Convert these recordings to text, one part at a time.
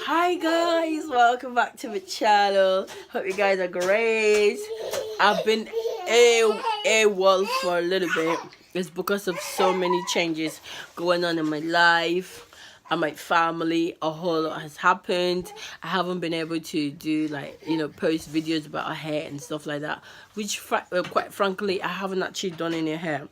Hi guys, welcome back to the channel. Hope you guys are great. I've been AWOL for a little bit. It's because of so many changes going on in my life and my family. A whole lot has happened. I haven't been able to do post videos about our hair and stuff like that, which quite frankly I haven't actually done any hair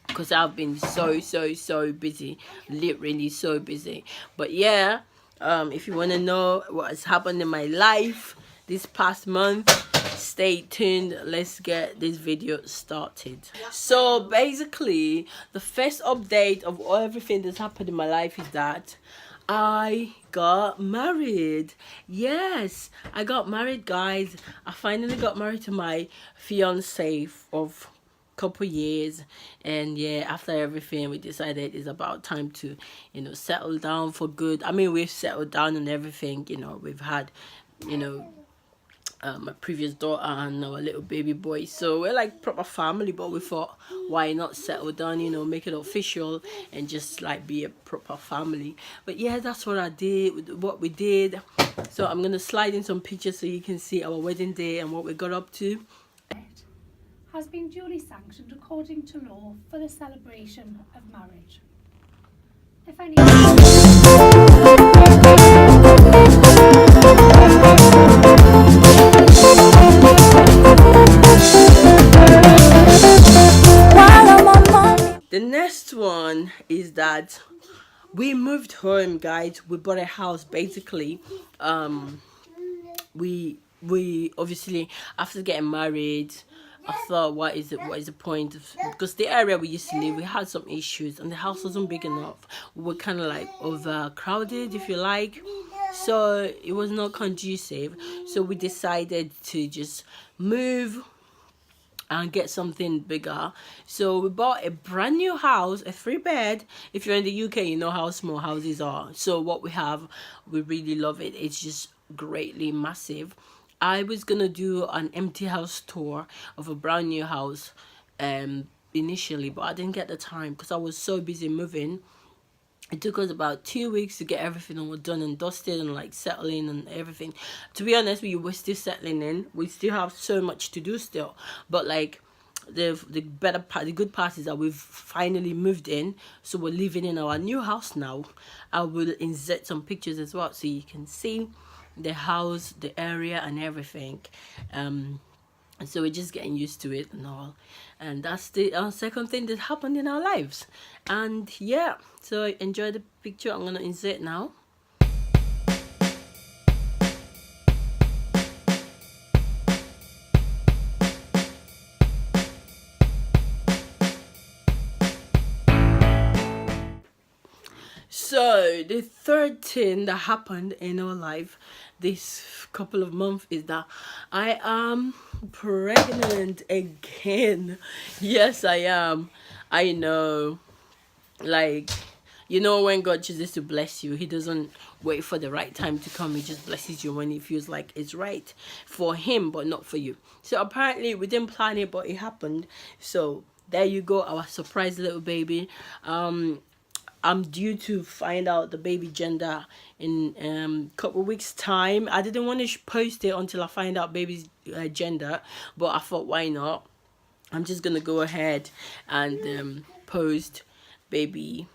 because I've been so busy, literally so busy. But yeah, if you want to know what has happened in my life this past month, stay tuned. Let's get this video started. So basically, the first update of everything that's happened in my life is that I got married. Yes, I got married, guys. I finally got married to my fiance of couple years, and yeah, after everything we decided it's about time to settle down for good. I mean, we've settled down and everything. We've had my previous daughter and our little baby boy, so we're like proper family. But we thought, why not settle down, make it official and just like be a proper family. But yeah, that's what I did, what we did. So I'm gonna slide in some pictures so you can see our wedding day and what we got up to. Has been duly sanctioned according to law for the celebration of marriage. If any The next one is that we moved home, guys. We bought a house basically. We obviously, after getting married, I thought, what is the point of, because the area we used to live, we had some issues and the house wasn't big enough. We were kind of like overcrowded, if you like, so it was not conducive. So we decided to just move and get something bigger. So we bought a brand new house, a 3-bed. If you're in the UK, you know how small houses are. So what we have, we really love it. It's just greatly massive. I was gonna do an empty house tour of a brand new house initially, but I didn't get the time because I was so busy moving. It took us about 2 weeks to get everything all done and dusted and like settling and everything. To be honest, we were still settling in. We still have so much to do still, but like the better part, the good part is that we've finally moved in, so we're living in our new house now. I will insert some pictures as well so you can see the house, the area and everything. And so we're just getting used to it and all, and that's the second thing that happened in our lives. And yeah, so enjoy the picture. I'm gonna insert now. So the third thing that happened in our life this couple of months is that I am pregnant again. Yes, I am. I know, like, when God chooses to bless you, he doesn't wait for the right time to come. He just blesses you when he feels like it's right for him, but not for you. So apparently we didn't plan it, but it happened. So there you go, our surprise little baby. I'm due to find out the baby gender in a couple of weeks time. I didn't want to post it until I find out baby's gender, but I thought, why not? I'm just gonna go ahead and post baby,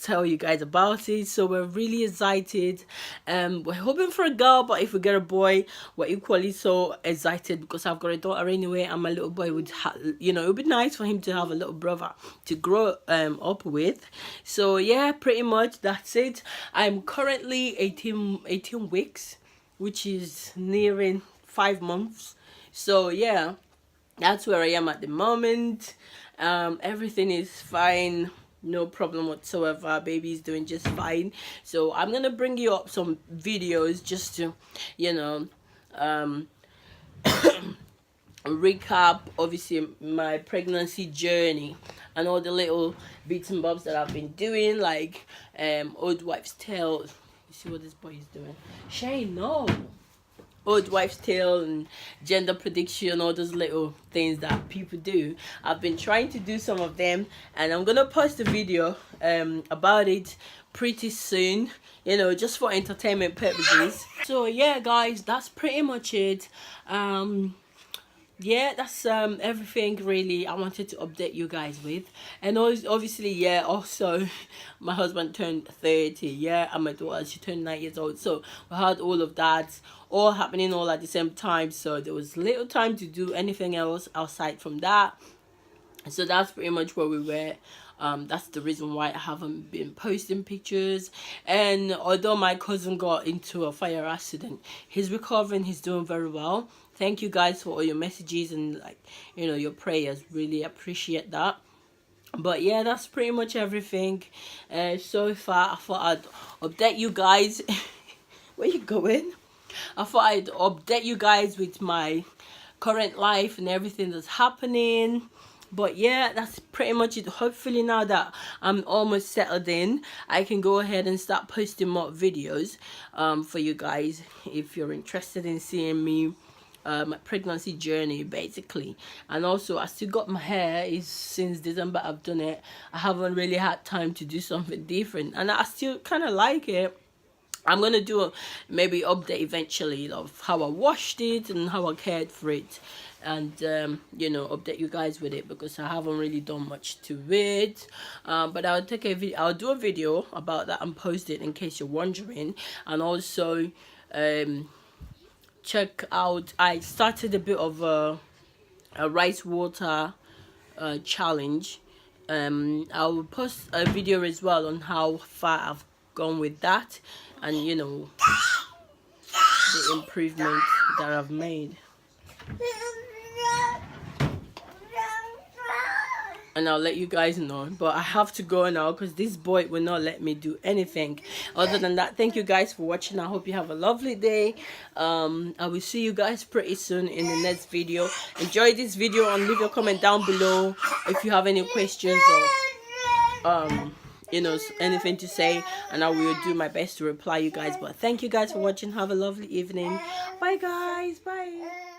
tell you guys about it. So we're really excited. We're hoping for a girl, but if we get a boy, we're equally so excited because I've got a daughter anyway, and my little boy would it would be nice for him to have a little brother to grow up with. So yeah, pretty much that's it. I'm currently 18 weeks, which is nearing 5 months. So yeah, that's where I am at the moment. Everything is fine, no problem whatsoever. Baby's doing just fine. So I'm gonna bring you up some videos just to recap obviously my pregnancy journey and all the little bits and bobs that I've been doing, like old wives' tale. You see what this boy is doing? Shane, no. old wives tale and gender prediction, all those little things that people do. I've been trying to do some of them, and I'm gonna post a video about it pretty soon, you know, just for entertainment purposes. So yeah guys, that's pretty much it. Yeah, that's everything really I wanted to update you guys with. And obviously, yeah, also my husband turned 30, yeah, and my daughter, she turned 9 years old. So we had all of that all happening all at the same time, so there was little time to do anything else outside from that. So that's pretty much where we were. That's the reason why I haven't been posting pictures. And although my cousin got into a fire accident, he's recovering, he's doing very well. Thank you guys for all your messages and, like, you know, your prayers. Really appreciate that. But yeah, that's pretty much everything so far. I thought I'd update you guys. Where you going? I thought I'd update you guys with my current life and everything that's happening. But yeah, that's pretty much it. Hopefully now that I'm almost settled in, I can go ahead and start posting more videos for you guys if you're interested in seeing me, my pregnancy journey basically. And also, I still got my hair. Is since December I've done it. I haven't really had time to do something different, and I still kind of like it. I'm gonna do a maybe update eventually of how I washed it and how I cared for it, and you know, update you guys with it, because I haven't really done much to it. But I'll take a video. I'll do a video about that and post it in case you're wondering. And also, check out. I started a bit of a rice water challenge. I will post a video as well on how far I've gone with that, and you know, the improvement that I've made. And I'll let you guys know. But I have to go now because this boy will not let me do anything. Other than that, thank you guys for watching. I hope you have a lovely day. I will see you guys pretty soon in the next video. Enjoy this video and leave your comment down below if you have any questions or you know, anything to say, and I will do my best to reply you guys. But thank you guys for watching. Have a lovely evening. Bye guys. Bye.